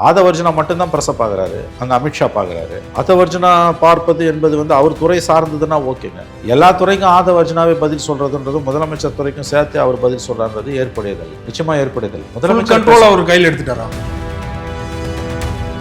ஆதவர்ஜுனா மட்டும்தான் பிரச பார்க்குறாரு, அங்கே அமித்ஷா பார்க்குறாரு. ஆதவர்ஜுனா பார்ப்பது என்பது வந்து அவர் துறை சார்ந்ததுன்னா ஓகேங்க. எல்லா துறைக்கும் ஆதவர்ஜுனாவே பதில் சொல்றதுன்றது முதலமைச்சர் துறைக்கும் சேர்த்து அவர் பதில் சொல்றான்றது ஏற்புடையதல், நிச்சயமா ஏற்புடையதல். முதலமைச்சர் கண்ட்ரோல் அவர் கையில் எடுத்துட்டாரா?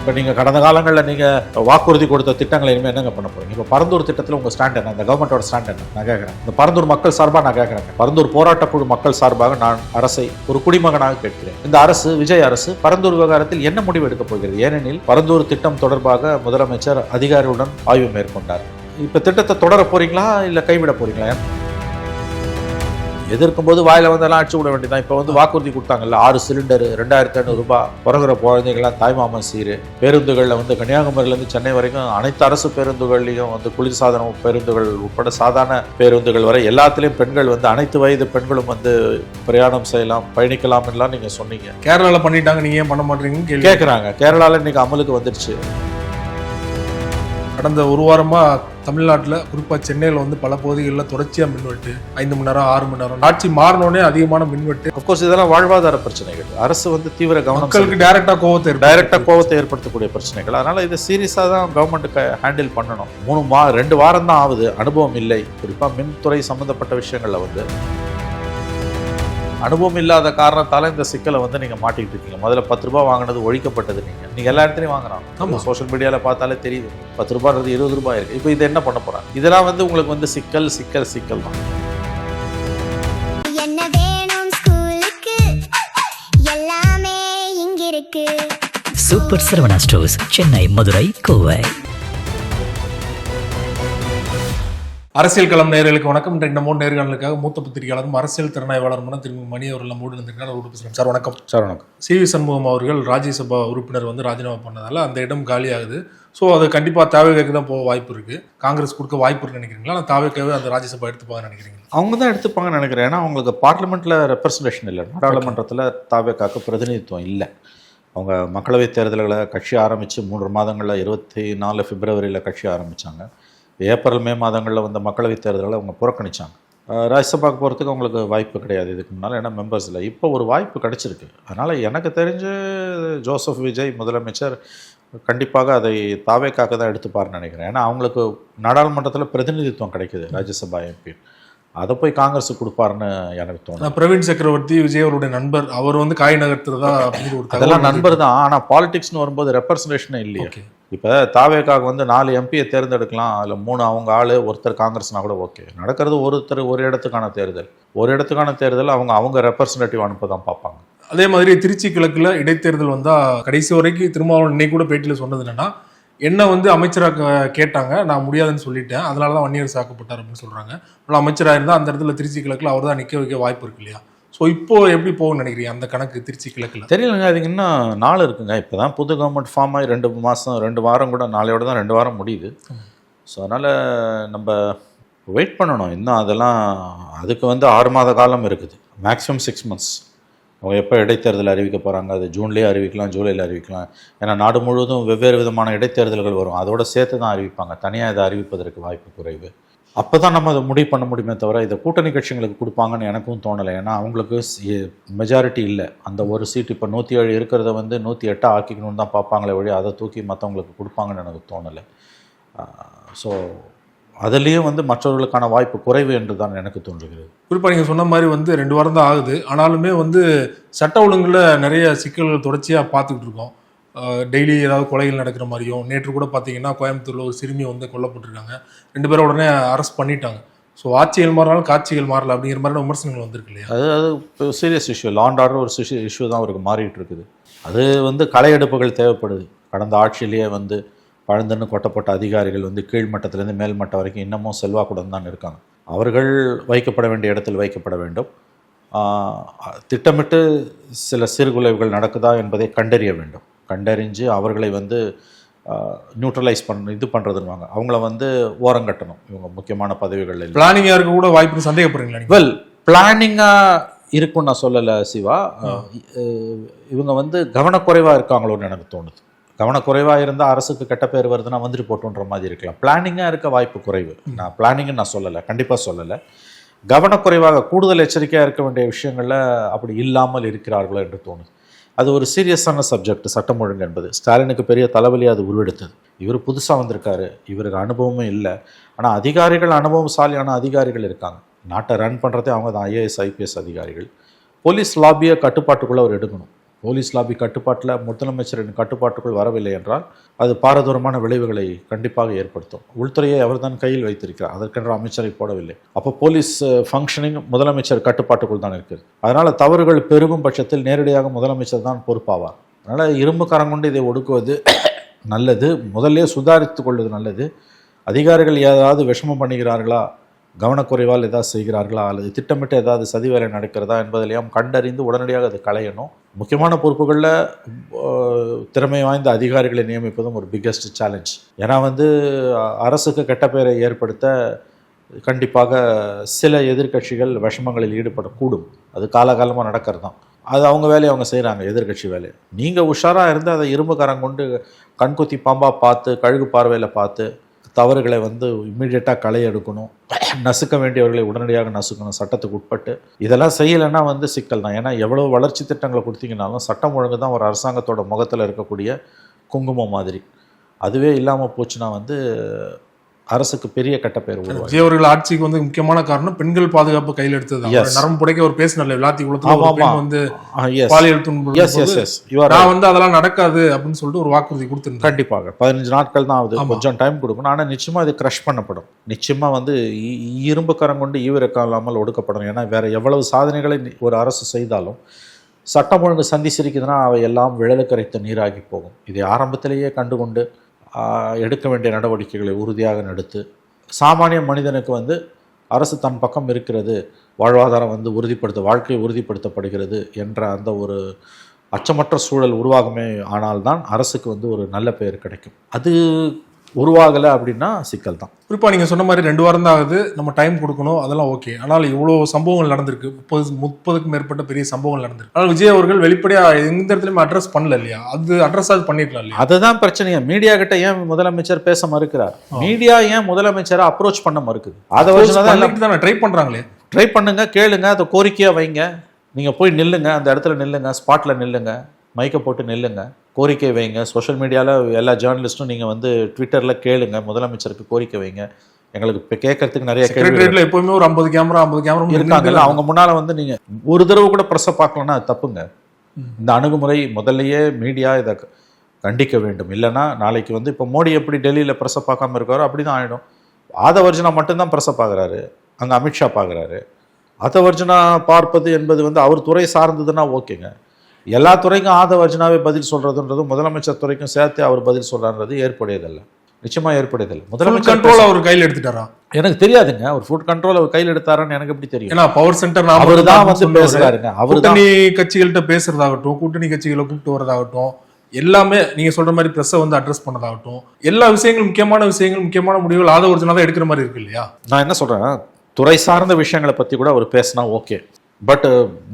இப்போ நீங்கள் கடந்த காலங்களில் நீங்கள் வாக்குறுதி கொடுத்த திட்டங்களை இனிமேல் என்னங்க பண்ண போறீங்க? இப்போ பரந்தூர் திட்டத்தில் உங்கள் ஸ்டாண்ட் என்ன? இந்த கவர்மெண்ட்டோட ஸ்டாண்ட் என்ன நான் கேட்குறேன். இந்த பரந்தூர் மக்கள் சார்பாக நான் கேட்குறேன். பரந்தூர் போராட்டக்குழு மக்கள் சார்பாக நான் அரசை ஒரு குடிமகனாக கேட்கிறேன். இந்த அரசு, விஜய் அரசு, பரந்தூர் விவகாரத்தில் என்ன முடிவு எடுக்கப் போகிறது? ஏனெனில் பரந்தூர் திட்டம் தொடர்பாக முதலமைச்சர் அதிகாரிகளுடன் ஆய்வு மேற்கொண்டார். இப்போ திட்டத்தை தொடர போறீங்களா இல்லை கைவிட போறீங்களா? எதிர்க்கும் போது வாயில வந்தெல்லாம் அடிச்சு விட வேண்டியதான். இப்போ வந்து வாக்குறுதி கொடுத்தாங்கல்ல, 6 சிலிண்டர் 2500 ரூபாய், பிறகுற குழந்தைகள்லாம் தாய்மாமன் சீரு, பேருந்துகளில் வந்து கன்னியாகுமரியிலேருந்து சென்னை வரைக்கும் அனைத்து அரசு பேருந்துகள்லையும் வந்து குளிர்சாதன பேருந்துகள் உட்பட சாதாரண பேருந்துகள் வரை எல்லாத்துலேயும் பெண்கள் வந்து அனைத்து வயது பெண்களும் வந்து பிரயாணம் செய்யலாம், பயணிக்கலாம் எல்லாம் நீங்கள் சொன்னீங்க. கேரளாவில் பண்ணிட்டாங்க, நீங்கள் ஏன் பண்ண மாட்டீங்கன்னு கேட்குறாங்க. கேரளாவில் இன்னைக்கு அமலுக்கு வந்துடுச்சு. கடந்த ஒரு வாரமாக தமிழ்நாட்டில் குறிப்பாக சென்னையில் வந்து பல பகுதிகளில் தொடர்ச்சியாக மின்வெட்டு, 5 மணி நேரம் 6 மணி நேரம், ஆட்சி மாறினோடனே அதிகமான மின்வெட்டு. அப்கோர்ஸ் இதெல்லாம் வாழ்வாதார பிரச்சனைகள். அரசு வந்து தீவிர கவனம், மக்களுக்கு டைரக்டாக கோவத்தை ஏற்படுத்தக்கூடிய பிரச்சனைகள். அதனால இதை சீரியஸாக தான் கவர்மெண்ட்டுக்கு ஹேண்டில் பண்ணணும். 2 வாரம் தான் ஆகுது, அனுபவம் இல்லை. குறிப்பாக மின்துறை சம்மந்தப்பட்ட விஷயங்களில் வந்து அனுபவம் இல்லாத காரணத்தால இந்த சிக்கலை வந்து நீங்கள் மாட்டிக்கிட்டு இருக்கீங்க. முதல்ல 10 ரூபாய் வாங்கினது ஒழிக்கப்பட்டது. நீங்கள் எல்லா இடத்துலையும் வாங்குறாங்க. நம்ம சோஷியல் மீடியாவில் பார்த்தாலே தெரியுது, 10 ரூபான்றது 20 ரூபாய் இருக்குது. இப்போ இதை என்ன பண்ண போகிறாங்க? இதெல்லாம் வந்து உங்களுக்கு வந்து சிக்கல் தான். Super Saravana stores, Chennai, Madurai, Kovai. அரசியல் களம் நேயர்களுக்கு வணக்கம். இன்றைக்கு நம்ம நேர்காணலுக்காக மூத்த பத்திரிகையாளரும் அரசியல் திறனாய்வாளருமான திரு மணி அவர்கள் நம்மோடு இருந்திருக்காங்க. சார் வணக்கம். சார் வணக்கம். CV சண்முகம் அவர்கள் ராஜ்யசபா உறுப்பினர் வந்து ராஜினாமா பண்ணதால அந்த இடம் காலி ஆகுது. ஸோ அது கண்டிப்பாக தாவேக்காக்கு தான் போக வாய்ப்பு இருக்குது. காங்கிரஸ் கொடுக்க வாய்ப்பு இருக்குன்னு நினைக்கிறீங்களா? நான் தாவேக்காவே அந்த ராஜ்யசபா எடுத்துப்பாங்கன்னு நினைக்கிறீங்க? அவங்க தான் எடுத்துப்பாங்கன்னு நினைக்கிறேன். ஏன்னா அவங்களுக்கு பார்லிமெண்ட்டில் ரெப்ரஸன்டேஷன் இல்லை, நாடாளுமன்றத்தில் தாவேக்காக்கு பிரதிநிதித்துவம் இல்லை. அவங்க மக்களவைத் தேர்தல்களை கட்சி ஆரம்பித்து 3 மாதங்களில் 24 பிப்ரவரியில் கட்சி ஆரம்பித்தாங்க. ஏப்ரல் மே மாதங்களில் வந்த மக்களவைத் தேர்தல்களை அவங்க புறக்கணித்தாங்க. ராஜ்யசபாவுக்கு போகிறதுக்கு அவங்களுக்கு வாய்ப்பு கிடையாது இதுக்கு முன்னால், ஏன்னா மெம்பர்ஸ் இல்லை. இப்போ ஒரு வாய்ப்பு கிடச்சிருக்கு. அதனால் எனக்கு தெரிஞ்சு ஜோசப் விஜய் முதலமைச்சர் கண்டிப்பாக அதை தாவேக்காக தான் எடுத்துப்பார்னு நினைக்கிறேன். ஏன்னா அவங்களுக்கு நாடாளுமன்றத்தில் பிரதிநிதித்துவம் கிடைக்குது, ராஜ்யசபா MP. அதை போய் காங்கிரஸ் கொடுப்பாருன்னு எனக்கு தோணும். பிரவீன் சக்கரவர்த்தி விஜய் அவருடைய நண்பர், அவர் வந்து காய் நகர்த்துறதா அதெல்லாம் நண்பர் தான். ஆனால் பாலிடிக்ஸ்னு வரும்போது ரெப்ரஸன்டேஷனே இல்லையே. இப்போ தாவேக்காக வந்து 4 MPயை தேர்ந்தெடுக்கலாம், அதில் 3 அவங்க ஆள், ஒருத்தர் காங்கிரஸ்னா கூட ஓகே. நடக்கிறது ஒரு இடத்துக்கான தேர்தல். அவங்க ரெப்ரஸன்டேட்டிவ் அனுப்ப தான் பார்ப்பாங்க. அதே மாதிரி திருச்சி கிழக்கில் இடைத்தேர்தல் வந்தால் கடைசி வரைக்கும் திருமாவளவன் இன்னைக்கு கூட பேட்டியில் சொன்னது என்னன்னா, என்ன வந்து அமைச்சராக கேட்டாங்க, நான் முடியாதுன்னு சொல்லிட்டேன், அதனால தான் வன்னியரசு ஆக்கப்பட்டார் அப்படின்னு சொல்கிறாங்க. அமைச்சராக இருந்தால் அந்த இடத்துல திருச்சி கிழக்கில் அவர் தான் நிற்க வைக்க வாய்ப்பு இருக்கு இல்லையா? ஸோ இப்போ எப்படி போகும்னு நினைக்கிறீங்க அந்த கணக்கு திருச்சி கிழக்கில்? தெரியலங்க, அதுக்கு இன்னும் நாள் இருக்குங்க. இப்போ தான் புது கவர்மெண்ட் ஃபார்ம் ஆகி 2 வாரம் கூட, நாளையோட தான் 2 வாரம் முடியுது. ஸோ அதனால் நம்ம வெயிட் பண்ணணும். இன்னும் அதெல்லாம் அதுக்கு வந்து 6 மாத காலம் இருக்குது, மேக்ஸிமம் 6 months. அவங்க எப்போ இடைத்தேர்தல் அறிவிக்க போகிறாங்க, அது ஜூன்லேயே அறிவிக்கலாம், ஜூலையில் அறிவிக்கலாம். ஏன்னா நாடு முழுவதும் வெவ்வேறு விதமான இடைத்தேர்தல்கள் வரும், அதோட சேர்த்து தான் அறிவிப்பாங்க. தனியாக இதை அறிவிப்பதற்கு வாய்ப்பு குறைவு. அப்போ தான் நம்ம அதை முடிவு பண்ண முடியுமே தவிர இதை கூட்டணி கட்சிகளுக்கு கொடுப்பாங்கன்னு எனக்கும் தோணலை. ஏன்னா அவங்களுக்கு மெஜாரிட்டி இல்லை. அந்த ஒரு சீட் இப்போ 107 இருக்கிறத வந்து 108 ஆக்கிக்கணும்னு தான் பார்ப்பாங்களே வழி, அதை தூக்கி மற்றவங்களுக்கு கொடுப்பாங்கன்னு எனக்கு தோணலை. ஸோ அதுலேயும் வந்து மற்றவர்களுக்கான வாய்ப்பு குறைவு என்று தான் எனக்கு தோன்றுகிறது. குறிப்பாக நீங்கள் சொன்ன மாதிரி வந்து 2 வாரம் தான் ஆகுது. ஆனாலுமே வந்து சட்ட ஒழுங்கில் நிறைய சிக்கல்கள் தொடர்ச்சியாக பார்த்துக்கிட்டு இருக்கோம். டெய்லி ஏதாவது கொலைகள் நடக்கிற மாதிரியும், நேற்று கூட பார்த்தீங்கன்னா கோயம்புத்தூரில் ஒரு சிறுமி வந்து கொல்லப்பட்டிருக்காங்க. 2 பேரும் உடனே அரெஸ்ட் பண்ணிட்டாங்க. ஸோ ஆட்சிகள் மாறினாலும் காட்சிகள் மாறல அப்படிங்கிற மாதிரியான விமர்சனங்கள் வந்திருக்கு இல்லையா? அது serious issue, law and order ஒரு இஷ்யூ தான் அவருக்கு மாறிட்டு இருக்குது. அது வந்து களையெடுப்புகள் தேவைப்படுது. கடந்த ஆட்சியிலேயே வந்து பழந்துன்னு கொட்டப்பட்ட அதிகாரிகள் வந்து கீழ்மட்டத்திலேருந்து மேல்மட்டம் வரைக்கும் இன்னமும் செல்வாக்குடன் தான் இருக்காங்க. அவர்கள் வைக்கப்பட வேண்டிய இடத்தில் வைக்கப்பட வேண்டும். திட்டமிட்டு சில சீர்குலைவுகள் நடக்குதா என்பதை கண்டறிய வேண்டும். கண்டறிஞ்சு அவர்களை வந்து நியூட்ரலைஸ் பண்ணுறதுன்னு அவங்கள வந்து ஓரங்கட்டணும். இவங்க முக்கியமான பதவிகளில் பிளானிங்காக இருக்க கூட வாய்ப்பு சந்தேகப்படுறீங்களா? வெல், பிளானிங்காக இருக்குன்னு நான் சொல்லலை சிவா. இவங்க வந்து கவனக்குறைவாக இருக்காங்களோன்னு எனக்கு தோணுது. கவனக்குறைவாக இருந்தால் அரசுக்கு கெட்ட பேர் வருதுன்னா வந்துட்டு போட்டுன்ற மாதிரி இருக்கலாம். பிளானிங்காக இருக்க வாய்ப்பு குறைவு. நான் பிளானிங்னு நான் சொல்லலை, கண்டிப்பாக சொல்லலை. கவனக்குறைவாக கூடுதல் எச்சரிக்கையாக இருக்க வேண்டிய விஷயங்களில் அப்படி இல்லாமல் இருக்கிறார்களோ என்று தோணுது. அது ஒரு சீரியஸான சப்ஜெக்ட் சட்டம் ஒழுங்கு என்பது. ஸ்டாலினுக்கு பெரிய தலைவலி அது உருவெடுத்தது. இவர் புதுசாக வந்திருக்காரு, இவருக்கு அனுபவமும் இல்லை. ஆனால் அதிகாரிகள், அனுபவசாலியான அதிகாரிகள் இருக்காங்க. நாட்டை ரன் பண்ணுறதே அவங்க தான், ஐஏஎஸ் ஐபிஎஸ் அதிகாரிகள். போலீஸ் லாபியை கட்டுப்பாட்டுக்குள்ளே அவர் எடுக்கணும். போலீஸ் லாபி கட்டுப்பாட்டில் முதலமைச்சரின் கட்டுப்பாட்டுக்குள் வரவில்லை என்றால் அது பாரதூரமான விளைவுகளை கண்டிப்பாக ஏற்படுத்தும். உள்துறையை அவர் தான் கையில் வைத்திருக்கிறார், அதற்கென்ற அமைச்சரை போடவில்லை. அப்போ போலீஸ் ஃபங்க்ஷனிங் முதலமைச்சர் கட்டுப்பாட்டுக்குள் தான் இருக்குது. அதனால் தவறுகள் பெருகும் பட்சத்தில் நேரடியாக முதலமைச்சர் தான் பொறுப்பாவார். அதனால் இரும்பு கரம் கொண்டு இதை ஒடுக்குவது நல்லது, முதல்ல சுதாரித்து கொள்வது நல்லது. அதிகாரிகள் ஏதாவது விஷமம் பண்ணுகிறார்களா, கவனக்குறைவால் ஏதாவது செய்கிறார்களா, அல்லது திட்டமிட்டு ஏதாவது சதி வேலை நடக்கிறதா என்பதிலையும் கண்டறிந்து உடனடியாக அதை களையணும். முக்கியமான பொறுப்புகளில் திறமை வாய்ந்த அதிகாரிகளை நியமிப்பதும் ஒரு பிக்கெஸ்ட் சேலஞ்ச். ஏன்னா அரசுக்கு கெட்ட பெயரை ஏற்படுத்த கண்டிப்பாக சில எதிர்க்கட்சிகள் விஷமங்களில் ஈடுபடக்கூடும். அது காலகாலமாக நடக்கிறது தான். அது அவங்க வேலையை அவங்க செய்கிறாங்க, எதிர்கட்சி வேலையை. நீங்கள் உஷாராக இருந்து அதை இரும்பு கரம் கொண்டு கண்குத்தி பாம்பாக பார்த்து, கழுகு பார்வையில் பார்த்து தவறுகளை இம்மீடியட்டாக களை எடுக்கணும். நசுக்க வேண்டியவர்களை உடனடியாக நசுக்கணும் சட்டத்துக்கு உட்பட்டு. இதெல்லாம் செய்யலைன்னா சிக்கல் தான். ஏன்னா எவ்வளோ வளர்ச்சி திட்டங்களை கொடுத்தீங்கன்னாலும் சட்டம் ஒழுங்கு தான் ஒரு அரசாங்கத்தோட முகத்தில் இருக்கக்கூடிய குங்குமம் மாதிரி. அதுவே இல்லாமல் போச்சுன்னா அரசுக்கு பெரிய கெட்ட பேர் உருவாகும். விஜய் அவர்கள் ஆட்சிக்கு முக்கியமான காரணம் பெண்கள் பாதுகாப்பு கையில் எடுத்தது. நரம்பு புடைக்க ஒரு பேசினார் விளாத்தி குளத்துல பாலியல் துன்புறுத்தல் அதெல்லாம் நடக்காது அப்படின்னு சொல்லிட்டு ஒரு வாக்குறுதி கொடுத்திருந்தார். கண்டிப்பாக 15 நாட்கள் தான் ஆகுது, கொஞ்சம் டைம் கொடுக்கணும். ஆனால் நிச்சயமா இது கிரஷ் பண்ணப்படும். நிச்சயமா இரும்பு கரம் கொண்டு ஈவிரக்கம் இல்லாமல் ஒடுக்கப்படும். ஏன்னா வேற எவ்வளவு சாதனைகளை ஒரு அரசு செய்தாலும் சட்டம் ஒழுங்கு சந்தி சிரிக்குதுன்னா அவை எல்லாம் விழலுக்கரைத்த நீராகி போகும். இதை ஆரம்பத்திலேயே கண்டுகொண்டு எடுக்க வேண்டிய நடவடிக்கைகளை உறுதியாக எடுத்து சாமானிய மனிதனுக்கு அரசு தன் பக்கம் இருக்கிறது, வாழ்வாதாரம் வாழ்க்கை உறுதிப்படுத்தப்படுகிறது என்ற அந்த ஒரு அச்சமற்ற சூழல் உருவாகுமே. ஆனால்தான் அரசுக்கு ஒரு நல்ல பெயர் கிடைக்கும். அது உருவாகலை அப்படின்னா சிக்கல் தான். குறிப்பாக நீங்கள் சொன்ன மாதிரி 2 வாரம் தான் ஆகுது, நம்ம டைம் கொடுக்கணும், அதெல்லாம் ஓகே. ஆனால் இவ்வளோ சம்பவங்கள் நடந்திருக்கு, 30க்கும் மேற்பட்ட பெரிய சம்பவங்கள் நடந்திருக்கு. ஆனால் விஜய் அவர்கள் வெளிப்படையாக எந்த இடத்துலையுமே அட்ரஸ் பண்ணல இல்லையா? அது அட்ரஸ் பண்ணிடலாம் இல்லையா? அதுதான் பிரச்சனையா. மீடியா கிட்ட ஏன் முதலமைச்சர் பேச மறுக்கிறார்? மீடியா ஏன் முதலமைச்சரை அப்ரோச் பண்ண மறுக்குது? அதை வச்சு ட்ரை பண்ணுறாங்களே. ட்ரை பண்ணுங்க, கேளுங்க, அதை கோரிக்கையாக வைங்க. நீங்கள் போய் நில்லுங்க, அந்த இடத்துல நில்லுங்க, ஸ்பாட்டில் நில்லுங்க, மைக்கை போட்டு நில்லுங்க, கோரிக்கை வைங்க. சோஷியல் மீடியாவில் எல்லா ஜேர்னலிஸ்ட்டும் நீங்கள் ட்விட்டரில் கேளுங்க, முதலமைச்சருக்கு கோரிக்கை வைங்க. எங்களுக்கு இப்போ கேட்கறதுக்கு நிறைய கேள்வி. எப்பவுமே ஒரு 50 கேமரா இருக்காங்கல்ல, அவங்க முன்னால் நீங்கள் ஒரு தடவை கூட ப்ரெஸ்ஸை பார்க்கலன்னா அது தப்புங்க. இந்த அணுகுமுறை முதல்லையே மீடியா இதை கண்டிக்க வேண்டும். இல்லைன்னா நாளைக்கு இப்போ மோடி எப்படி டெல்லியில் ப்ரெஸ்ஸை பார்க்காம இருக்காரோ அப்படி தான் ஆகிடும். ஆதவர்ஜுனா மட்டும்தான் ப்ரெஸ்ஸை பார்க்குறாரு, அங்கே அமித்ஷா பார்க்குறாரு. ஆதவர்ஜுனா பார்ப்பது என்பது அவர் துறை சார்ந்ததுன்னா ஓகேங்க. எல்லா துறைக்கும் ஆதவர்ஜுனாவே பதில் சொல்றதுன்றது முதலமைச்சர் துறைக்கும் சேர்த்து அவர் பதில் சொல்றான்றது ஏற்புடையதல்ல, நிச்சயமா ஏற்புடையதல்ல. முதலமைச்சர் கண்ட்ரோல் அவர் கையில் எடுத்துட்டாரா எனக்கு தெரியாதுங்க. அவர் ஃபுட் கண்ட்ரோல் அவர் கையில் எடுத்தாரான்னு எனக்கு எப்படி தெரியும்? ஏன்னா பவர் சென்டர் அவர் தான் பேசுறாருங்க. அவர் கூட்டணி கட்சிகள்கிட்ட பேசுறதாகட்டும், கூட்டணி கட்சிகளை கூப்பிட்டு வரதாகட்டும், எல்லாமே நீங்க சொல்ற மாதிரி பிரஸ்ஸை அட்ரஸ் பண்ணதாகட்டும், எல்லா விஷயங்களும் முக்கியமான முடிவுகள் ஆதவர்ஜுனா தான் எடுக்கிற மாதிரி இருக்கு இல்லையா? நான் என்ன சொல்றேன், துறை சார்ந்த விஷயங்களை பத்தி கூட அவர் பேசினா ஓகே. பட்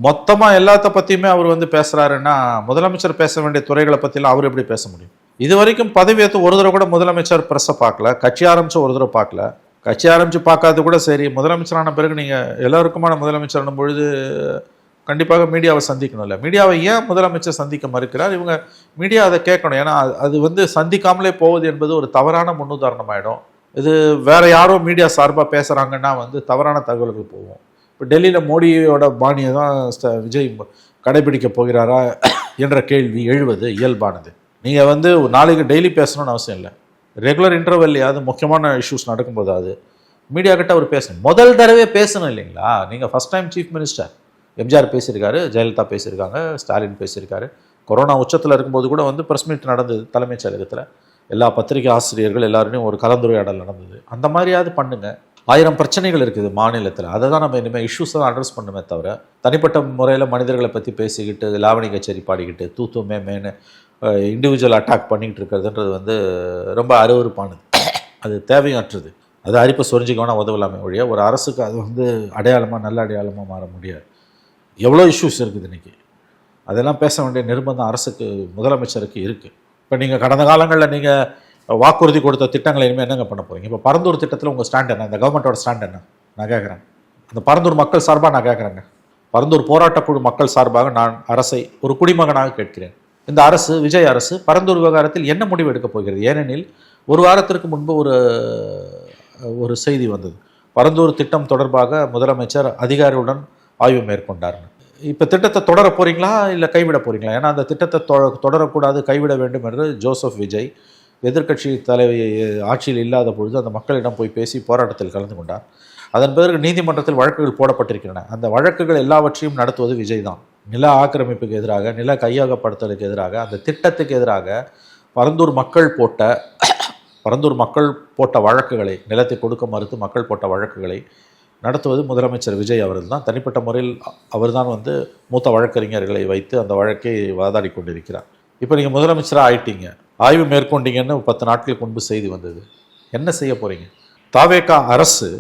மொத்தமாக எல்லாத்த பற்றியுமே அவர் பேசுகிறாருன்னா முதலமைச்சர் பேச வேண்டிய துறைகளை பற்றிலாம் அவர் எப்படி பேச முடியும்? இது வரைக்கும் பதவி ஏற்று ஒரு தடவை கூட முதலமைச்சர் ப்ரெஸ்ஸை பார்க்கல, கட்சி ஆரம்பித்து ஒரு தடவை பார்க்கல. கட்சி ஆரம்பித்து பார்க்காது கூட சரி, முதலமைச்சரான பிறகு நீங்கள் எல்லாருக்குமான முதலமைச்சரான பொழுது கண்டிப்பாக மீடியாவை சந்திக்கணும்ல. மீடியாவை ஏன் முதலமைச்சர் சந்திக்க மறுக்கிறார்? இவங்க மீடியா அதை கேட்கணும். ஏன்னா அது சந்திக்காமலே போவது என்பது ஒரு தவறான முன்னுதாரணமாயிடும். இது வேற யாரோ மீடியா சார்பாக பேசுகிறாங்கன்னா தவறான தகவல்கள் போகும். இப்போ டெல்லியில் மோடியோட பாணியை தான் விஜய் கடைபிடிக்க போகிறாரா என்ற கேள்வி எழுவது இயல்பானது. நீங்கள் நாளைக்கு டெய்லி பேசணும்னு அவசியம் இல்லை. ரெகுலர் இன்டர்வெல்லையாவது முக்கியமான இஷ்யூஸ் நடக்கும்போது அது மீடியா கிட்ட அவர் பேசணும். முதல் தடவை பேசணும் இல்லைங்களா? நீங்கள் first time chief minister MGR பேசியிருக்காரு, ஜெயலலிதா பேசியிருக்காங்க, ஸ்டாலின் பேசியிருக்காரு. கொரோனா உச்சத்தில் இருக்கும்போது கூட ப்ரெஸ் மீட் நடந்தது தலைமைச் செயலகத்தில். எல்லா பத்திரிகை ஆசிரியர்கள் எல்லாருமே ஒரு கலந்துரையாடல் நடந்தது. அந்த மாதிரியாவது பண்ணுங்க. 1000 பிரச்சனைகள் இருக்குது மாநிலத்தில். அதை தான் நம்ம இனிமேல் இஷ்யூஸை தான் அட்ரஸ் பண்ணுமே தவிர தனிப்பட்ட முறையில் மனிதர்களை பற்றி பேசிக்கிட்டு லாவணி கச்சேரி பாடிக்கிட்டு தூத்து மேன்னு இண்டிவிஜுவல் அட்டாக் பண்ணிக்கிட்டு இருக்கிறதுன்றது ரொம்ப அருவருப்பானது. அது தேவையற்றது. அது அரிப்பை சொரிஞ்சிக்க வேணால் உதவலாமே ஒழிய ஒரு அரசுக்கு அது அடையாளமாக நல்ல அடையாளமாக மாற முடியாது. எவ்வளோ இஷ்யூஸ் இருக்குது இன்றைக்கி, அதெல்லாம் பேச வேண்டிய நிர்பந்தம் அரசுக்கு முதலமைச்சருக்கு இருக்குது. இப்போ நீங்கள் கடந்த காலங்களில் நீங்கள் வாக்குறுதி கொடுத்த திட்டங்களை இனிமேல் என்னங்க பண்ண போகிறீங்க? இப்போ பரந்தூர் திட்டத்தில் உங்கள் ஸ்டாண்ட் என்ன? இந்த கவர்மெண்ட்டோட ஸ்டாண்ட் என்ன நான் கேட்குறேன். அந்த பரந்தூர் மக்கள் சார்பாக நான் கேட்குறேங்க. பரந்தூர் போராட்டக்குழு மக்கள் சார்பாக நான் அரசை ஒரு குடிமகனாக கேட்கிறேன். இந்த அரசு, விஜய் அரசு, பரந்தூர் விவகாரத்தில் என்ன முடிவு எடுக்கப் போகிறது? ஏனெனில் ஒரு வாரத்திற்கு முன்பு ஒரு செய்தி வந்தது. பரந்தூர் திட்டம் தொடர்பாக முதலமைச்சர் அதிகாரியுடன் ஆய்வு மேற்கொண்டார். இப்போ திட்டத்தை தொடர போறீங்களா இல்லை கைவிட போறீங்களா? ஏன்னா அந்த திட்டத்தை தொடரக்கூடாது, கைவிட வேண்டும் என்று ஜோசப் விஜய் எதிர்க்கட்சி தலைவி ஆட்சியில் இல்லாத பொழுது அந்த மக்களிடம் போய் பேசி போராட்டத்தில் கலந்து கொண்டார். அதன் பிறகு நீதிமன்றத்தில் வழக்குகள் போடப்பட்டிருக்கின்றன. அந்த வழக்குகள் எல்லாவற்றையும் நடத்துவது விஜய் தான். நில ஆக்கிரமிப்புக்கு எதிராக, நில கையகப்படுத்தலுக்கு எதிராக, அந்த திட்டத்துக்கு எதிராக பரந்தூர் மக்கள் போட்ட வழக்குகளை, நிலத்தை கொடுக்க மறுத்து மக்கள் போட்ட வழக்குகளை நடத்துவது முதலமைச்சர் விஜய் அவர்கள் தான். தனிப்பட்ட முறையில் அவர் தான் மூத்த வழக்கறிஞர்களை வைத்து அந்த வழக்கை வாதாடி கொண்டிருக்கிறார். இப்போ நீங்கள் முதலமைச்சராக ஆயிட்டீங்க, ஆய்வு மேற்கொண்டீங்கன்னு 10 நாட்களுக்கு முன்பு செய்தி வந்தது. என்ன செய்ய போறீங்க? தாவேகா அரசு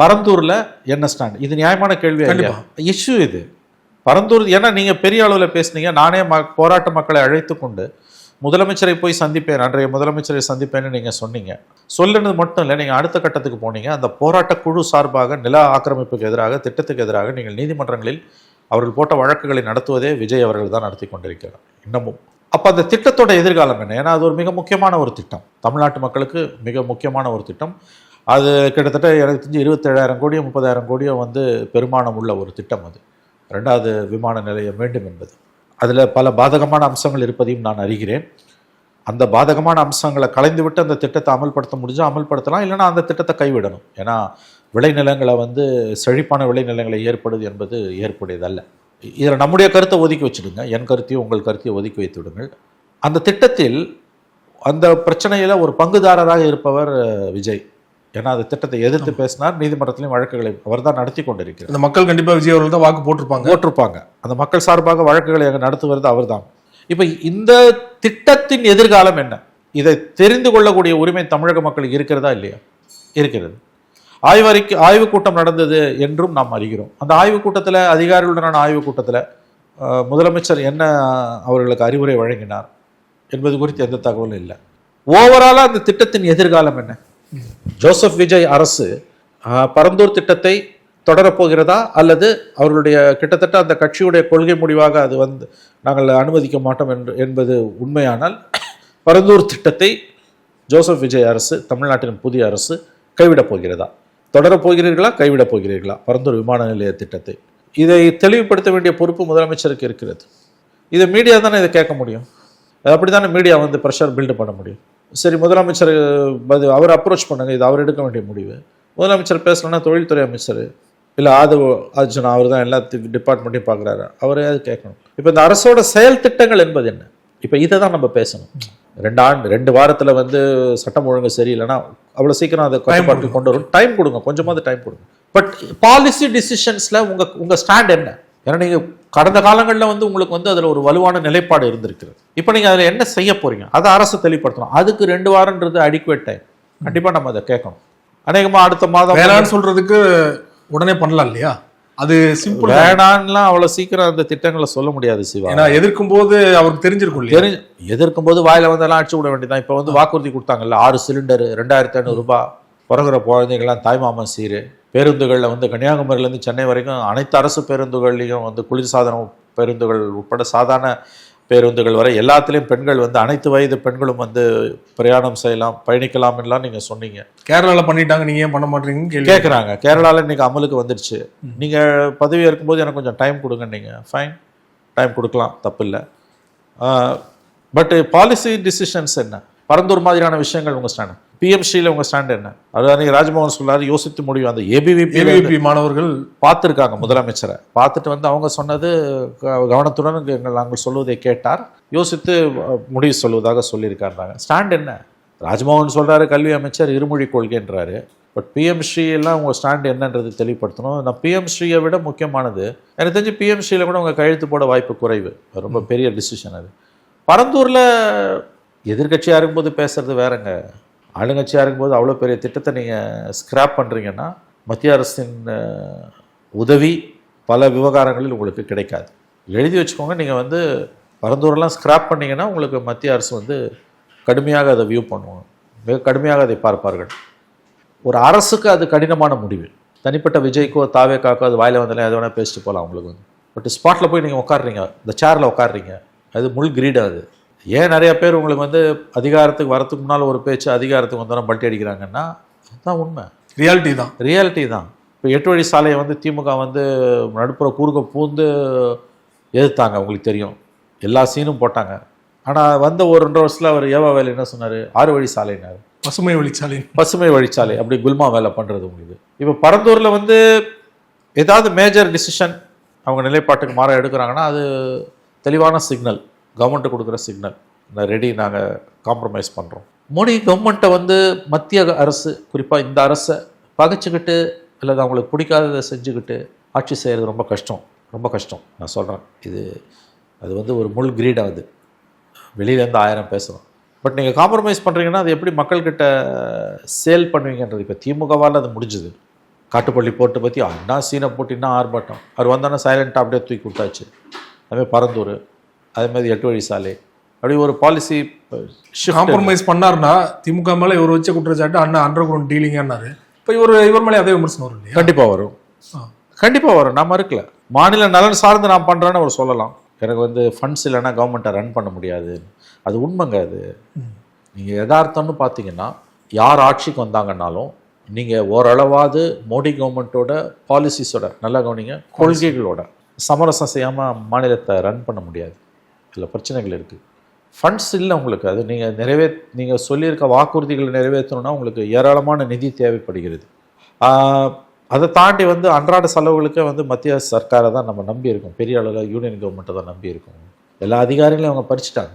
பரந்தூரில் என்ன ஸ்டாண்ட்? இது நியாயமான கேள்வி இல்லையா? இஷ்யூ இது பரந்தூர். ஏன்னா நீங்கள் பெரிய அளவில் பேசுனீங்க. நானே போராட்ட மக்களை அழைத்து கொண்டு முதலமைச்சரை போய் சந்திப்பேன், அன்றைய முதலமைச்சரை சந்திப்பேன்னு நீங்கள் சொன்னீங்க. சொல்லுறது மட்டும் இல்லை, நீங்கள் அடுத்த கட்டத்துக்கு போனீங்க. அந்த போராட்ட குழு சார்பாக நில ஆக்கிரமிப்புக்கு எதிராக, திட்டத்துக்கு எதிராக நீங்கள் நீதிமன்றங்களில் அவர்கள் போட்ட வழக்குகளை நடத்துவதே விஜய் அவர்கள் தான் நடத்தி கொண்டிருக்கிறார் இன்னமும். அப்போ அந்த திட்டத்தோட எதிர்காலம் என்ன? ஏன்னா அது ஒரு மிக முக்கியமான ஒரு திட்டம், தமிழ்நாட்டு மக்களுக்கு மிக முக்கியமான ஒரு திட்டம். அது கிட்டத்தட்ட எனக்கு தெரிஞ்சு 27,000 கோடியோ 30,000 கோடியோ பெருமானம் உள்ள ஒரு திட்டம். அது 2வது விமான நிலையம் வேண்டும் என்பது. அதில் பல பாதகமான அம்சங்கள் இருப்பதையும் நான் அறிகிறேன். அந்த பாதகமான அம்சங்களை கலைந்துவிட்டு அந்த திட்டத்தை அமல்படுத்த முடிஞ்சால் அமல்படுத்தலாம், இல்லைனா அந்த திட்டத்தை கைவிடணும். ஏன்னா விளைநிலங்களை செழிப்பான விளைநிலங்களை ஏற்படுது என்பது ஏற்புடையதல்ல. இதில் நம்முடைய கருத்தை ஒதுக்கி வச்சுடுங்க, என் கருத்தையும் உங்கள் கருத்தையும் ஒதுக்கி வைத்து விடுங்கள். அந்த திட்டத்தில் அந்த பிரச்சனையில் ஒரு பங்குதாரராக இருப்பவர் விஜய். ஏன்னா அந்த திட்டத்தை எதிர்த்து பேசினார், நீதிமன்றத்திலையும் வழக்குகளை அவர் தான் நடத்தி கொண்டிருக்கிறார். அந்த மக்கள் கண்டிப்பாக விஜய் அவர்கள் தான் வாக்கு போட்டிருப்பாங்க. அந்த மக்கள் சார்பாக வழக்குகளை நடத்துவது அவர் தான். இப்போ இந்த திட்டத்தின் எதிர்காலம் என்ன? இதை தெரிந்து கொள்ளக்கூடிய உரிமை தமிழக மக்களுக்கு இருக்கிறதா இல்லையா? இருக்கிறது. ஆய்வு கூட்டம் நடந்தது என்றும் நாம் அறிகிறோம். அந்த ஆய்வு கூட்டத்தில், அதிகாரிகளுடனான ஆய்வு கூட்டத்தில் முதலமைச்சர் என்ன அவர்களுக்கு அறிவுரை வழங்கினார் என்பது குறித்து எந்த தகவலும் இல்லை. ஓவராலாக அந்த திட்டத்தின் எதிர்காலம் என்ன? ஜோசப் விஜய் அரசு பரந்தூர் திட்டத்தை தொடரப்போகிறதா, அல்லது அவர்களுடைய கிட்டத்தட்ட அந்த கட்சியுடைய கொள்கை முடிவாக அது நாங்கள் அனுமதிக்க மாட்டோம் என்பது உண்மையானால் பரந்தூர் திட்டத்தை ஜோசப் விஜய் அரசு, தமிழ்நாட்டின் புதிய அரசு கைவிடப் போகிறதா? தொடரப் போகிறீர்களா, கைவிடப் போகிறீர்களா பரந்தூர் விமான நிலைய திட்டத்தை? இதை தெளிவுபடுத்த வேண்டிய பொறுப்பு முதலமைச்சருக்கு இருக்கிறது. இதை மீடியா தானே இதை கேட்க முடியும். அப்படி தானே மீடியா ப்ரெஷர் பில்டு பண்ண முடியும். சரி, முதலமைச்சர் அவர் அப்ரோச் பண்ணுங்க, இது அவர் எடுக்க வேண்டிய முடிவு. முதலமைச்சர் பேசலன்னா தொழில்துறை அமைச்சர் இல்லை ஆதவ் அர்ஜுன், அவர் தான் எல்லா டிபார்ட்மெண்ட்டையும் பார்க்குறாரு, அவரே அது கேட்கணும். இப்போ இந்த அரசோட செயல் திட்டங்கள் என்பது என்ன? இப்போ இதை தான் நம்ம பேசணும். 2 வாரத்தில் சட்டம் ஒழுங்கு சரியில்லைன்னா அவ்வளோ சீக்கிரம் அதை கட்டுப்பாட்டுக்கு கொண்டு வரும். டைம் கொடுங்க, கொஞ்சமாவது டைம் கொடுங்க. பட் பாலிசி டிசிஷன்ஸில் உங்கள் ஸ்டாண்ட் என்ன? ஏன்னா நீங்கள் கடந்த காலங்களில் உங்களுக்கு அதில் ஒரு வலுவான நிலைப்பாடு இருந்திருக்கிறது. இப்போ நீங்கள் அதில் என்ன செய்ய போறீங்க? அதை அரசு தெளிவுபடுத்தணும். அதுக்கு 2 வாரம்ன்றது அடிக்குவேட் டைம். கண்டிப்பாக நம்ம அதை கேட்கணும். அநேகமாக அடுத்த மாதம் வேணான்னு சொல்றதுக்கு உடனே பண்ணலாம் இல்லையா? அது சிம்பிள். வேணான்லாம் அவ்வளோ சீக்கிரம் அந்த திட்டங்களை சொல்ல முடியாது சிவா. ஏன்னா எதிர்க்கும் போது அவருக்கு தெரிஞ்சிருக்கும். எதிர்க்கும் போது வாயில எல்லாம் அடிச்சு விட வேண்டியதான். இப்போ வாக்குறுதி கொடுத்தாங்கல்ல, 6 சிலிண்டர் 2,500 ரூபாய், பிறகுற குழந்தைகள்லாம் தாய்மாமன் சீரு, பேருந்துகளில் கன்னியாகுமரியிலேருந்து சென்னை வரைக்கும் அனைத்து அரசு பேருந்துகள்லையும் குளிர்சாதன பேருந்துகள் உட்பட சாதாரண பேருந்துகள் வரை எல்லாத்துலேயும் பெண்கள் அனைத்து வயது பெண்களும் பிரயாணம் செய்யலாம், பயணிக்கலாம் எல்லாம் நீங்கள் சொன்னீங்க. கேரளாவில் பண்ணிட்டாங்க, நீங்கள் ஏன் பண்ண மாட்டீங்கன்னு கேட்குறாங்க. கேரளாவில் இன்றைக்கி அமலுக்கு வந்துடுச்சு. நீங்கள் பதவி இருக்கும்போது எனக்கு கொஞ்சம் டைம் கொடுங்க. நீங்கள் ஃபைன், டைம் கொடுக்கலாம், தப்பு இல்லை. பட் பாலிசி டிசிஷன்ஸ் என்ன? பரந்தூர் மாதிரியான விஷயங்கள் உங்கள் ஸ்டாண்ட், பிஎம்சியில் உங்கள் ஸ்டாண்ட் என்ன? அதாவது ராஜ்மோகன் சொல்லாரு, யோசித்து முடியும். அந்த ஏபிவிபி மாணவர்கள் பார்த்துருக்காங்க முதலமைச்சரை, பார்த்துட்டு அவங்க சொன்னது கவனத்துடன் நாங்கள் சொல்வதை கேட்டார், யோசித்து முடிவு சொல்வதாக சொல்லியிருக்காருனாங்க. ஸ்டாண்ட் என்ன? ராஜ்மோகன் சொல்கிறாரு கல்வி அமைச்சர் இருமொழி கொள்கைன்றாரு. பட் பிஎம்சி எல்லாம் உங்கள் ஸ்டாண்ட் என்னன்றது தெளிவுபடுத்தணும். நான் பிஎம்சியை விட முக்கியமானது, எனக்கு தெரிஞ்சு பிஎம்சியில் கூட உங்கள் கையெழுத்து போட வாய்ப்பு குறைவு. ரொம்ப பெரிய டிசிஷன் அது. பரந்தூரில் எதிர்கட்சியாக இருக்கும்போது பேசுறது வேறங்க, ஆளுங்கட்சியாக இருக்கும்போது அவ்வளோ பெரிய திட்டத்தை நீங்கள் ஸ்கிராப் பண்ணுறீங்கன்னா மத்திய அரசின் உதவி பல விவகாரங்களில் உங்களுக்கு கிடைக்காது. எழுதி வச்சுக்கோங்க. நீங்கள் பரந்தூரெல்லாம் ஸ்கிராப் பண்ணிங்கன்னா உங்களுக்கு மத்திய அரசு கடுமையாக அதை வியூ பண்ணுவாங்க, மிக கடுமையாக அதை பார்ப்பார்கள். ஒரு அரசுக்கு அது கடினமான முடிவு. தனிப்பட்ட விஜய்க்கோ தாவேக்காக்கோ அது வாயில வந்தாலே எதை வேணால் பேசிட்டு போகலாம் அவங்களுக்கு வந்து. பட் ஸ்பாட்டில் போய் நீங்கள் உட்காடுறீங்க, இந்த சேரில் உட்காடுறீங்க, அது முள் கிரீடு. அது ஏன் நிறைய பேர் உங்களுக்கு வந்து அதிகாரத்துக்கு வரத்துக்கு முன்னால் ஒரு பேச்சு, அதிகாரத்துக்கு வந்தோன்னா பல்ட்டி அடிக்கிறாங்கன்னா அதுதான் உண்மை, ரியாலிட்டி தான். இப்போ 8 வழி சாலையை வந்து திமுக வந்து நடுப்புற குறுக்க பூந்து எதிர்த்தாங்க, உங்களுக்கு தெரியும், எல்லா சீனும் போட்டாங்க. ஆனால் வந்த ஒரு 2 வருஷத்தில் அவர் ஏவா வேலை என்ன சொன்னார், 6 வழி சாலைனார், பசுமை வழிச்சாலை. அப்படி குல்மா வேலை பண்ணுறது உங்களுக்கு. இப்போ பரந்தூரில் வந்து ஏதாவது மேஜர் டிசிஷன் அவங்க நிலைப்பாட்டுக்கு மாற எடுக்கிறாங்கன்னா அது தெளிவான சிக்னல், கவர்மெண்ட்டு கொடுக்குற சிக்னல், இந்த ரெடி நாங்கள் காம்ப்ரமைஸ் பண்ணுறோம். மோடி கவர்மெண்ட்டை வந்து மத்திய அரசு, குறிப்பாக இந்த அரசை பகைச்சிக்கிட்டு அல்லது அவங்களுக்கு பிடிக்காததை செஞ்சுக்கிட்டு ஆட்சி செய்கிறது ரொம்ப கஷ்டம். நான் சொல்கிறேன், அது வந்து ஒரு முள் கிரீடாகுது. வெளியிலேருந்து 1000 பேசுகிறோம், பட் நீங்கள் காம்ப்ரமைஸ் பண்ணுறீங்கன்னா அது எப்படி மக்கள்கிட்ட சேல் பண்ணுவீங்கன்றது. இப்போ திமுகவால் அது முடிஞ்சுது. காட்டுப்பள்ளி போர்ட்டை பற்றி அண்ணா சீனை போட்டின்னா ஆர்ப்பாட்டம், அவர் வந்தோன்னா சைலண்ட்டாக அப்படியே தூக்கி கொடுத்தாச்சு. அதுமாதிரி பரந்தூர், அதேமாதிரி 8 வழி சாலை, அப்படி ஒரு பாலிசி காம்ப்ரமைஸ் பண்ணார்னா திமுக மேலே இவர் வச்ச குற்றச்சாட்டு அண்ணா அண்டர் கிரவுண்ட் டீலிங்கானாரு. இப்போ இவர் மேலே அதே விமர்சனம் வரும் இல்லையா? கண்டிப்பாக வரும். நான் மறுக்கல, மாநில நலன் சார்ந்து நான் பண்ணுறேன்னு அவர் சொல்லலாம். எனக்கு வந்து ஃபண்ட்ஸ் இல்லைன்னா கவர்மெண்ட்டை ரன் பண்ண முடியாது, அது உண்மைங்க. அது நீங்கள் யதார்த்தம்னு பார்த்தீங்கன்னா யார் ஆட்சிக்கு வந்தாங்கன்னாலும் நீங்கள் ஓரளவாவது மோடி கவர்மெண்ட்டோட பாலிசிஸோட, நல்லா கவனிங்க, கொள்கைகளோட சமரசம் செய்யாமல் மாநிலத்தை ரன் பண்ண முடியாது. இதில் பிரச்சனைகள் இருக்குது. ஃபண்ட்ஸ் இல்லை உங்களுக்கு, அது நீங்கள் சொல்லியிருக்க வாக்குறுதிகளை நிறைவேற்றணும்னா உங்களுக்கு ஏராளமான நிதி தேவைப்படுகிறது. அதை தாண்டி வந்து அன்றாட செலவுகளுக்கே வந்து மத்திய சர்க்காரை தான் நம்ம நம்பி இருக்கோம், பெரிய அளவில் யூனியன் கவர்மெண்ட்டை தான் நம்பி இருக்கோம். எல்லா அதிகாரிகளையும் அவங்க பறிச்சிட்டாங்க,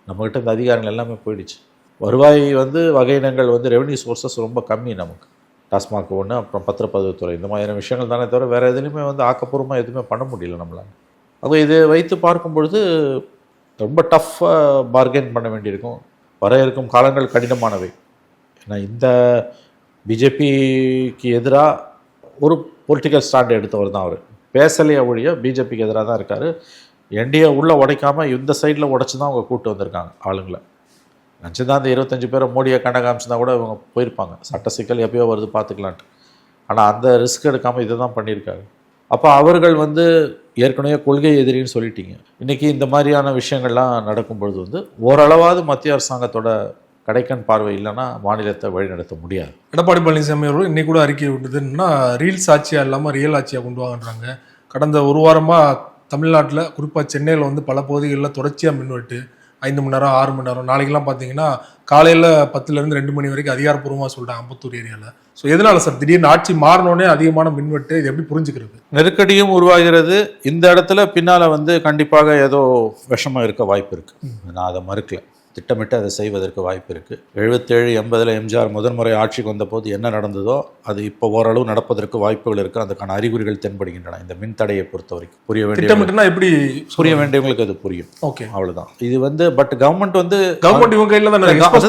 நம்மகிட்ட இந்த அதிகாரங்கள் எல்லாமே போயிடுச்சு. வருவாய் வந்து வகையினங்கள் வந்து ரெவன்யூ சோர்ஸஸ் ரொம்ப கம்மி நமக்கு. டாஸ்மாக் ஒன்று, அப்புறம் பத்திரப்பதிவுத்துறை, இந்த மாதிரியான விஷயங்கள் தானே தவிர வேறு எதுலையுமே வந்து ஆக்கப்பூர்வமாக எதுவுமே பண்ண முடியல நம்மளால். அப்போ இதை வைத்து பார்க்கும்பொழுது ரொம்ப டஃப்பாக பார்கெயின் பண்ண வேண்டியிருக்கும். வர இருக்கும் காலங்கள் கடினமானவை. ஏன்னா இந்த பிஜேபிக்கு எதிராக ஒரு பொலிட்டிக்கல் ஸ்டாண்ட் எடுத்தவர் தான் அவர். பேசலையே ஒழிய பிஜேபிக்கு எதிராக தான் இருக்கார். என்டிஏ உள்ளே உடைக்காமல் இந்த சைடில் உடச்சி தான் அவங்க கூப்பிட்டு வந்திருக்காங்க ஆளுங்களை. நினச்சி தான் அந்த 25 பேரை மோடியை கண்ட காமிச்சுதான் கூட இவங்க போயிருப்பாங்க, சட்ட சிக்கல் எப்பயோ வருது பார்த்துக்கலான்ட்டு. ஆனால் அந்த ரிஸ்க் எடுக்காமல் இதை தான் பண்ணியிருக்காரு. அப்போ அவர்கள் வந்து ஏற்கனவே கொள்கை எதிரின்னு சொல்லிட்டீங்க. இன்றைக்கி இந்த மாதிரியான விஷயங்கள்லாம் நடக்கும்பொழுது வந்து ஓரளவாவது மத்திய அரசாங்கத்தோட கடைக்கண் பார்வை இல்லைன்னா மாநிலத்தை வழிநடத்த முடியாது. எடப்பாடி பழனிசாமி அவர்கள் இன்னைக்கு கூட அறிக்கை விட்டதுன்னா ரீல்ஸ் ஆட்சியாக இல்லாமல் ரியல் ஆட்சியாக கொண்டு வாங்கன்றாங்க. கடந்த ஒரு வாரமாக தமிழ்நாட்டில் குறிப்பாக சென்னையில் வந்து பல பகுதிகளில் தொடர்ச்சியாக மின்வெட்டு, 5 மணி நேரம் 6 மணி நேரம். நாளைக்கெல்லாம் பார்த்தீங்கன்னா காலையில் 10லேருந்து 2 மணி வரைக்கும் அதிகாரப்பூர்வமாக சொல்லிட்டாங்க அம்பத்தூர் ஏரியாவில். ஸோ எதனால சார் திடீர்னு ஆட்சி மாறினோடனே அதிகமான மின்வெட்டு, இது எப்படி புரிஞ்சுக்கிறது? நெருக்கடியும் உருவாகிறது. இந்த இடத்துல பின்னால் வந்து கண்டிப்பாக ஏதோ விஷமாக இருக்க வாய்ப்பு இருக்குது, நான் அதை மறுக்கல. திட்டமிட்டு அதை செய்வதற்கு வாய்ப்பு இருக்குது. 77, 80 எம்ஜிஆர் முதன்முறை ஆட்சிக்கு வந்தபோது என்ன நடந்ததோ அது இப்போ ஓரளவு நடப்பதற்கு வாய்ப்புகள் இருக்குது. அதுக்கான அறிகுறிகள் தென்படுகின்றன. இந்த மின்தடையை பொறுத்த வரைக்கும் புரிய வேண்டியவங்களுக்கு அது புரியும். ஓகே, அவ்வளோதான். இது வந்து பட் கவர்மெண்ட் இவங்க கையில்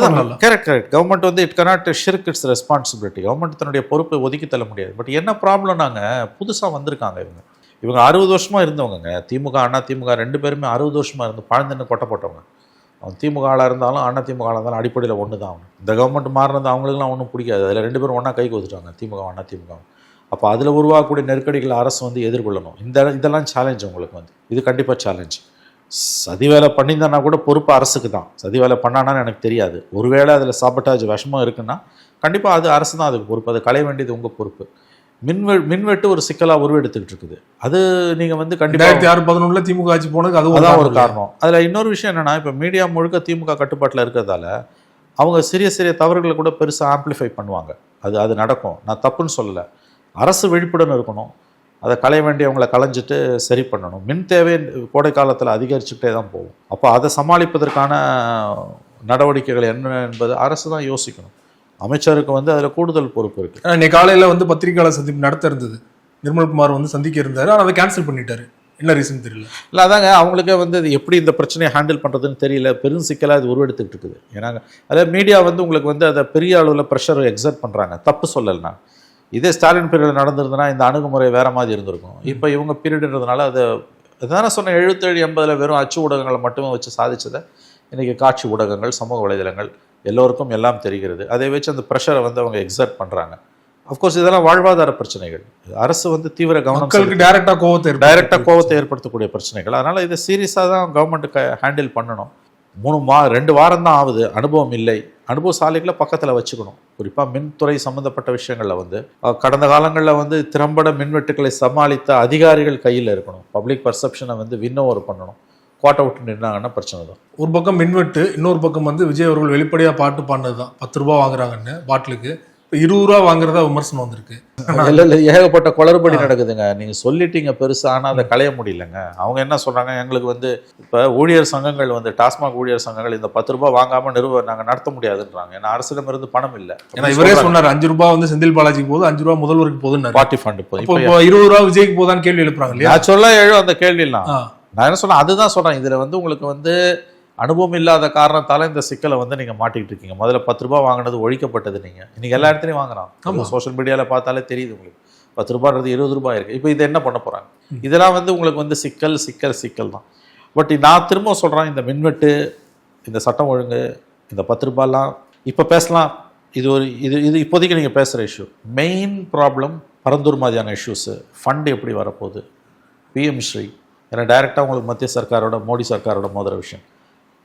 தான். கரெக்ட். கவர்மெண்ட் வந்து இட் கனாட் ஷிர்க் இட்ஸ் ரெஸ்பான்சிபிலிட்டி. கவர்மெண்ட் தன்னுடைய பொறுப்பை ஒதுக்கி தள்ள முடியாது. பட் என்ன ப்ராப்ளம், நாங்கள் புதுசாக வந்திருக்காங்க இவங்க 60 வருஷமாக இருந்தவங்க. திமுக அண்ணா திமுக 2 பேருமே 60 வருஷமாக இருந்து பழந்தின்னு கொட்ட போட்டவங்க. அவன் திமுக ஆளாக இருந்தாலும் அண்ணா திமுக ஆளாக இருந்தாலும் அடிப்படையில் ஒன்று தான். அவன் இந்த கவர்மெண்ட் மாறினது அவங்களுக்குலாம் ஒன்றும் பிடிக்காது. அதில் 2 பேரும் ஒன்றா கை கோத்துட்டாங்க, திமுக அண்ணா திமுக. அப்போ அதில் உருவாகக்கூடிய நெருக்கடிகளை அரசு வந்து எதிர்கொள்ளணும். இதெல்லாம் சேலஞ்ச் உங்களுக்கு வந்து, இது கண்டிப்பாக சேலஞ்ச். சதி வேலை பண்ணியிருந்தானா கூட பொறுப்பு அரசுக்கு தான். சதி வேலை பண்ணானான்னு எனக்கு தெரியாது. ஒருவேளை அதில் சாபட்டாஜ் விஷமாக இருக்குன்னா கண்டிப்பாக அது அரசு தான் அதுக்கு பொறுப்பு. அதை களைய வேண்டியது உங்கள் பொறுப்பு. மின்வெட்டு ஒரு சிக்கலாக உருவெடுத்துக்கிட்டு இருக்குது. அது நீங்கள் வந்து கண்டிப்பாக 2011 திமுக ஆட்சி போனதுக்கு அதுதான் ஒரு காரணம். அதில் இன்னொரு விஷயம் என்னென்னா, இப்போ மீடியா முழுக்க திமுக கட்டுப்பாட்டில் இருக்கிறதால அவங்க சிறிய தவறுகளை கூட பெருசாக ஆம்ப்ளிஃபை பண்ணுவாங்க. அது நடக்கும், நான் தப்புன்னு சொல்லலை. அரசு விழிப்புடன் இருக்கணும். அதை களைய வேண்டியவங்களை களைஞ்சிட்டு சரி பண்ணணும். மின் தேவை கோடை காலத்தில் அதிகரிச்சுக்கிட்டே தான் போகும். அப்போ அதை சமாளிப்பதற்கான நடவடிக்கைகள் என்ன என்பது அரசு தான் யோசிக்கணும். அமைச்சருக்கு வந்து அதில் கூடுதல் பொறுப்பு இருக்குது. இன்னைக்கு காலையில் வந்து பத்திரிகையாளர் சந்திப்பு நடத்த இருந்தது, நிர்மல்குமார் வந்து சந்திக்க இருந்தார், ஆனால் அதை கேன்சல் பண்ணிட்டாரு. என்ன ரீசன் தெரியல. இல்லை அதாங்க, அவங்களுக்கே வந்து இது எப்படி இந்த பிரச்சனையை ஹேண்டில் பண்ணுறதுன்னு தெரியல. பெரும் சிக்கலாக இது உருவெடுத்துக்கிட்டு இருக்குது. ஏன்னா அதாவது மீடியா வந்து உங்களுக்கு வந்து அதை பெரிய அளவில் ப்ரெஷர் எக்ஸர்ட் பண்ணுறாங்க. தப்பு சொல்லலைன்னா, இதே ஸ்டாலின் பீரியட் நடந்திருந்ததுன்னா இந்த அணுகுமுறை வேறு மாதிரி இருந்திருக்கும். இப்போ இவங்க பீரியடுன்றதுனால அதை அதுதானே சொன்ன 77, 80 வெறும் அச்சு ஊடகங்களை மட்டுமே வச்சு சாதிச்சதை இன்றைக்கி காட்சி ஊடகங்கள், சமூக வலைதளங்கள் எல்லோருக்கும் எல்லாம் தெரிகிறது. அதை வச்சு அந்த ப்ரெஷரை வந்து அவங்க எக்ஸர்ட் பண்ணுறாங்க. அஃப்கோர்ஸ் இதெல்லாம் வாழ்வாதார பிரச்சனைகள். அரசு வந்து தீவிர கவனம் மக்களுக்கு டைரக்டா கோவத்தை ஏற்படுத்தக்கூடிய பிரச்சனைகள். அதனால் இதை சீரியஸாக தான் கவர்மெண்ட் ஹேண்டில் பண்ணணும். 2 வாரம் தான் ஆகுது, அனுபவம் இல்லை. அனுபவசாலிகளை பக்கத்தில் வச்சுக்கணும். குறிப்பாக மின்துறை சம்மந்தப்பட்ட விஷயங்களில் வந்து கடந்த காலங்களில் வந்து திறம்பட மின்வெட்டுக்களை சமாளித்த அதிகாரிகள் கையில் இருக்கணும். பப்ளிக் பர்செப்ஷனை வந்து வின்னோவர் பண்ணணும். கோட்டை விட்டு நின்னாங்கன்னா பிரச்சனை தான். ஒரு பக்கம் மின்வெட்டு, இன்னொரு பக்கம் வந்து விஜய் அவர்கள் வெளிப்படையாக பாடினது தான் 10 ரூபா வாங்குறாங்கன்னு பாட்டிலுக்கு. இப்போ 20 ரூபா வாங்குறதா விமர்சனம் வந்திருக்கு. இல்லை ஏகப்பட்ட குளறுபடி நடக்குதுங்க. நீங்கள் சொல்லிட்டீங்க பெருசாக, ஆனால் அதை களைய முடியலங்க. அவங்க என்ன சொல்கிறாங்க, எங்களுக்கு வந்து இப்போ ஊழியர் சங்கங்கள் வந்து டாஸ்மாக் ஊழியர் சங்கங்கள் இந்த 10 ரூபா வாங்காமல் நாங்கள் நடத்த முடியாதுன்றாங்க. ஏன்னா அரசிடமிருந்து பணம் இல்லை. ஏன்னா இவரே சொன்னார் 5 ரூபா வந்து செந்தில் பாலாஜிக்கு போகுது, 5 ரூபா முதல்வருக்கு போகுதுன்னு. பார்ட்டி ஃபண்ட் போகுது. இப்போ 20 ரூபா விஜய்க்கு போதான்னு கேள்வி எழுப்புறாங்க இல்லையா? ஆக்சுவலாக எழும் அந்த கேள்வியெல்லாம். நான் என்ன சொல்றேன், அதுதான் சொல்கிறேன். இதில் வந்து உங்களுக்கு வந்து அனுபவம் இல்லாத காரணத்தால் இந்த சிக்கலை வந்து நீங்கள் மாட்டிக்கிட்டு இருக்கீங்க. முதல்ல 10 ரூபா வாங்கினது ஒழிக்கப்பட்டது. நீங்கள் இன்றைக்கி எல்லா இடத்துலையும் வாங்குறான். சோஷியல் மீடியாவில் பார்த்தாலே தெரியுது உங்களுக்கு. 10 ரூபான்றது 20 ரூபாய் இருக்குது. இப்போ இதை என்ன பண்ண போகிறாங்க? இதெல்லாம் வந்து உங்களுக்கு வந்து சிக்கல் தான். பட் நான் திரும்ப சொல்கிறேன், இந்த மின்வெட்டு, இந்த சட்டம் ஒழுங்கு, இந்த 10 ரூபாயெல்லாம் இப்போ பேசலாம். இது இப்போதைக்கு நீங்கள் பேசுகிற இஷ்யூ. மெயின் ப்ராப்ளம் பரந்தூர் மாதிரியான இஷ்யூஸு. ஃபண்டு எப்படி வரப்போகுது, பிஎம் ஸ்ரீ, ஏன்னா டைரெக்டாக உங்களுக்கு மத்திய சர்க்காரோட மோடி சர்க்காரோட மோதிர விஷயம்.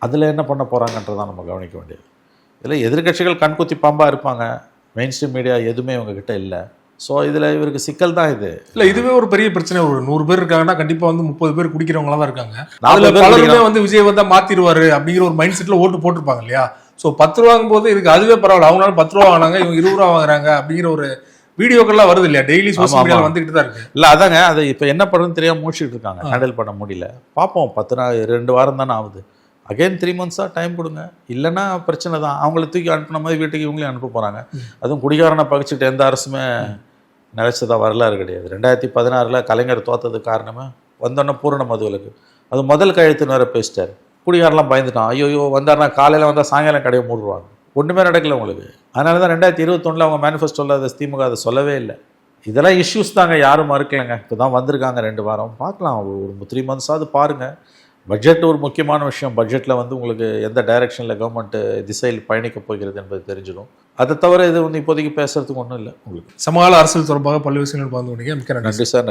அதில் என்ன பண்ண போகிறாங்கன்றதான் நம்ம கவனிக்க வேண்டியது. இதில் எதிர்கட்சிகள் கண்குத்தி பாம்பாக இருப்பாங்க. மெயின் ஸ்ட்ரீம் மீடியா எதுவுமே இவங்ககிட்ட இல்லை. ஸோ இதில் இவருக்கு சிக்கல் தான் இது. இல்லை, இதுவே ஒரு பெரிய பிரச்சனை. ஒரு 100 பேர் இருக்காங்கன்னா கண்டிப்பாக வந்து 30 பேர் குடிக்கிறவங்களா தான் இருக்காங்க. அதில் பலருமே வந்து விஜய் வந்தால் மாற்றிடுவார் அப்படிங்கிற ஒரு மைண்ட் செட்டில் ஓட்டு போட்டிருப்பாங்க இல்லையா? ஸோ 10 ரூபாங்கும் போது இதுக்கு அதுவே பரவாயில்ல. அவங்களால 10 ரூபா வாங்கினாங்க, இவங்க 20 ரூபா வாங்குறாங்க அப்படிங்கிற ஒரு வீடியோக்கள்லாம் வருது இல்லையா? டெய்லி சோஷியல் மீடியாவில் வந்துக்கிட்டு தான் இருக்கு. இல்லை அதாங்க, அது இப்போ என்ன பண்ணுறதுன்னு தெரியாமல் முடிச்சுட்டு இருக்காங்க. ஹேண்டில் பண்ண முடியல. பார்ப்போம். 2 வாரம் தானே ஆகுது. அகைன் 3 மந்த்ஸாக டைம் கொடுங்க. இல்லைன்னா பிரச்சனை தான். அவங்கள தூக்கி அனுப்பின மாதிரி வீட்டுக்கு இவங்களையும் அனுப்ப போகிறாங்க. அதுவும் குடிகாரனை பகிச்சுட்டு எந்த அரசுமே நிலைச்சதா வரலாறு கிடையாது. 2016 கலைஞர் தோத்ததுக்கு காரணமே வந்தோடனே பூரண மதுவிலக்கு. அது முதல் கையெழுத்துன்னு வேறு பேசிட்டார். குடிகாரெலாம் பயந்துட்டான். ஐயோ வந்தாருன்னா காலையில் வந்தால் சாயங்காலம் கடையை மூடுவாங்க. ஒன்றுமே நடக்கல உங்களுக்கு. அதனால தான் 2021 அவங்க மேனிஃபெஸ்டோவில் அதை திமுக அதை சொல்லவே இல்லை. இதெல்லாம் இஷ்யூஸ் தாங்க, யாரும் மறுக்கலைங்க. இப்போ தான் வந்திருக்காங்க 2 வாரம். பார்க்கலாம், ஒரு 3 மந்த்ஸாவது பாருங்கள். பட்ஜெட் ஒரு முக்கியமான விஷயம். பட்ஜெட்டில் வந்து உங்களுக்கு எந்த டைரெக்ஷனில் கவர்மெண்ட் திசையில் பயணிக்க போகிறது என்பது தெரிஞ்சிடும். அதை தவிர இது வந்து இப்போதைக்கு பேசுறதுக்கு ஒன்றும் இல்லை. உங்களுக்கு சமகால அரசியல் தொடர்பாக பல்வேறு விஷயங்கள் பார்த்து. நன்றி சார்.